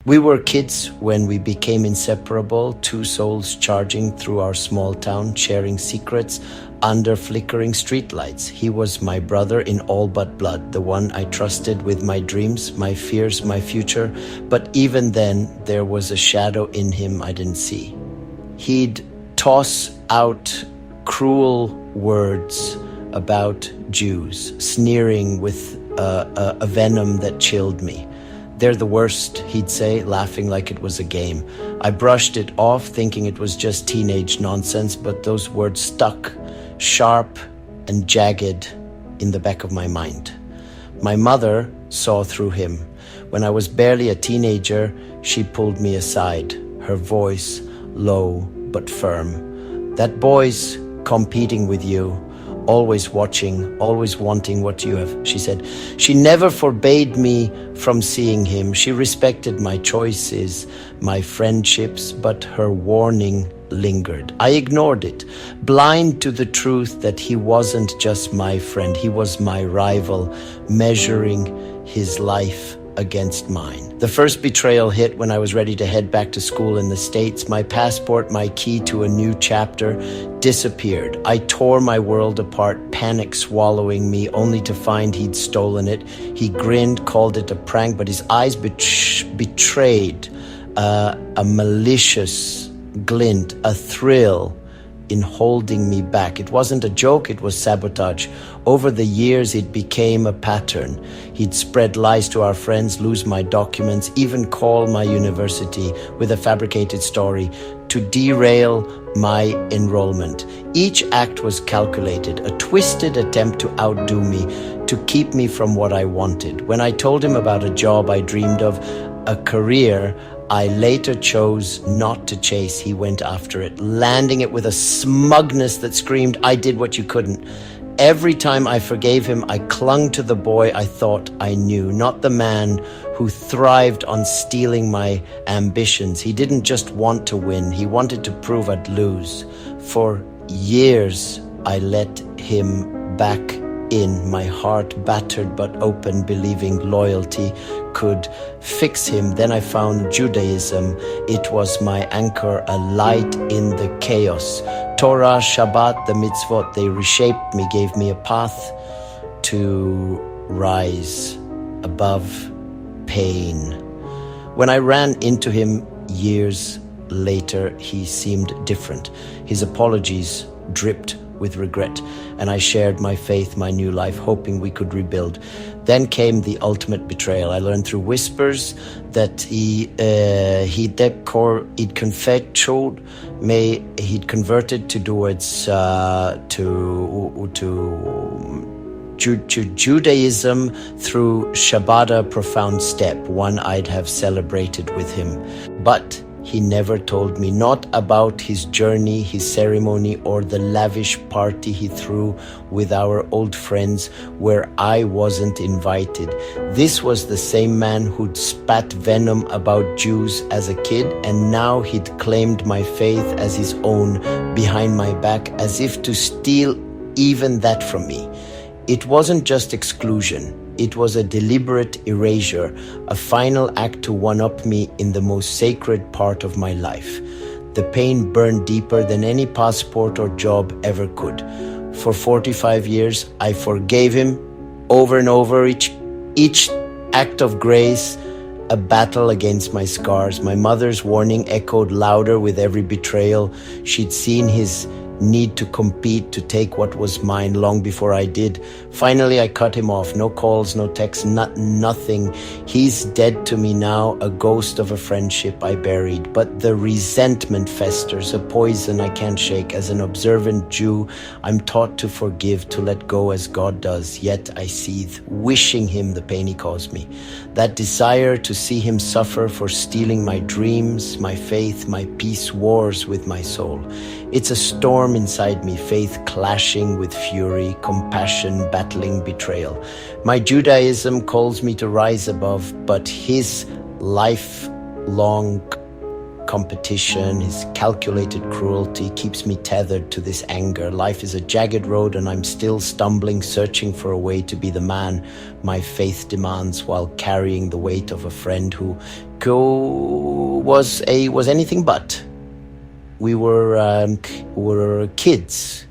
We were kids when we became inseparable, two souls charging through our small town, sharing secrets under flickering streetlights. He was my brother in all but blood, the one I trusted with my dreams, my fears, my future. But even then, there was a shadow in him I didn't see. He'd toss out cruel words about Jews, sneering with a venom that chilled me. "They're the worst," he'd say, laughing like it was a game. I brushed it off, thinking it was just teenage nonsense, but those words stuck, sharp and jagged, in the back of my mind. My mother saw through him. When I was barely a teenager, she pulled me aside, her voice low but firm. "That boy's competing with you. Always watching, always wanting what you have," she said. She never forbade me from seeing him. She respected my choices, my friendships, but her warning lingered. I ignored it, blind to the truth that he wasn't just my friend, he was my rival, measuring his life against mine. The first betrayal hit when I was ready to head back to school in the States. My passport, my key to a new chapter, disappeared. I tore my world apart, panic swallowing me, only to find he'd stolen it. He grinned, called it a prank, but his eyes betrayed a malicious glint, a thrill in holding me back. It wasn't a joke, it was sabotage. Over the years, it became a pattern. He'd spread lies to our friends, lose my documents, even call my university with a fabricated story to derail my enrollment. Each act was calculated, a twisted attempt to outdo me, to keep me from what I wanted. When I told him about a job I dreamed of, a career I later chose not to chase, he went after it, landing it with a smugness that screamed, "I did what you couldn't." Every time I forgave him, I clung to the boy I thought I knew, not the man who thrived on stealing my ambitions. He didn't just want to win, he wanted to prove I'd lose. For years, I let him back in, my heart battered but open, believing loyalty could fix him. Then I found Judaism. It was my anchor, a light in the chaos. Torah, Shabbat, the mitzvot, they reshaped me, gave me a path to rise above pain. When I ran into him years later, he seemed different. His apologies dripped with regret, and I shared my faith, my new life, hoping we could rebuild. Then came the ultimate betrayal. I learned through whispers that he'd converted towards to Judaism through Shabbat, a profound step, one I'd have celebrated with him. But he never told me, not about his journey, his ceremony, or the lavish party he threw with our old friends where I wasn't invited. This was the same man who'd spat venom about Jews as a kid, and now he'd claimed my faith as his own behind my back, as if to steal even that from me. It wasn't just exclusion. It was a deliberate erasure, a final act to one-up me in the most sacred part of my life. The pain burned deeper than any passport or job ever could. For 45 years, I forgave him over and over, each act of grace, a battle against my scars. My mother's warning echoed louder with every betrayal. She'd seen his need to compete, to take what was mine long before I did. Finally, I cut him off. No calls, no texts, nothing. He's dead to me now, a ghost of a friendship I buried. But the resentment festers, a poison I can't shake. As an observant Jew, I'm taught to forgive, to let go as God does. Yet I seethe, wishing him the pain he caused me. That desire to see him suffer for stealing my dreams, my faith, my peace wars with my soul. It's a storm inside me, faith clashing with fury, compassion battling betrayal. My Judaism calls me to rise above, but his lifelong competition, his calculated cruelty keeps me tethered to this anger. Life is a jagged road and I'm still stumbling, searching for a way to be the man my faith demands while carrying the weight of a friend who was anything but. We were kids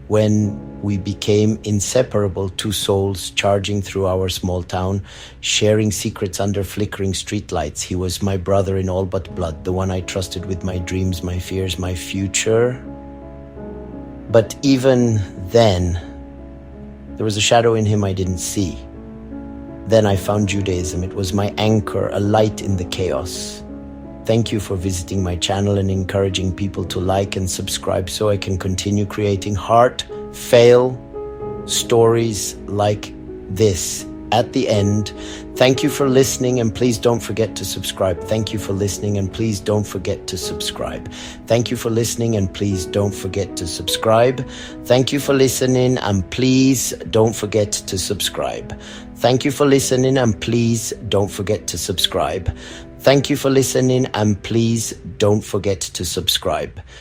when we became inseparable, two souls charging through our small town, sharing secrets under flickering streetlights. He was my brother in all but blood, the one I trusted with my dreams, my fears, my future. But even then, there was a shadow in him I didn't see. Then I found Judaism. It was my anchor, a light in the chaos. Thank you for visiting my channel and encouraging people to like and subscribe so I can continue creating heart-fail stories like this. At the end, thank you for listening and please don't forget to subscribe. Thank you for listening and please don't forget to subscribe. Thank you for listening and please don't forget to subscribe. Thank you for listening and please don't forget to subscribe. Thank you for listening and please don't forget to subscribe. Thank you for listening and please don't forget to subscribe.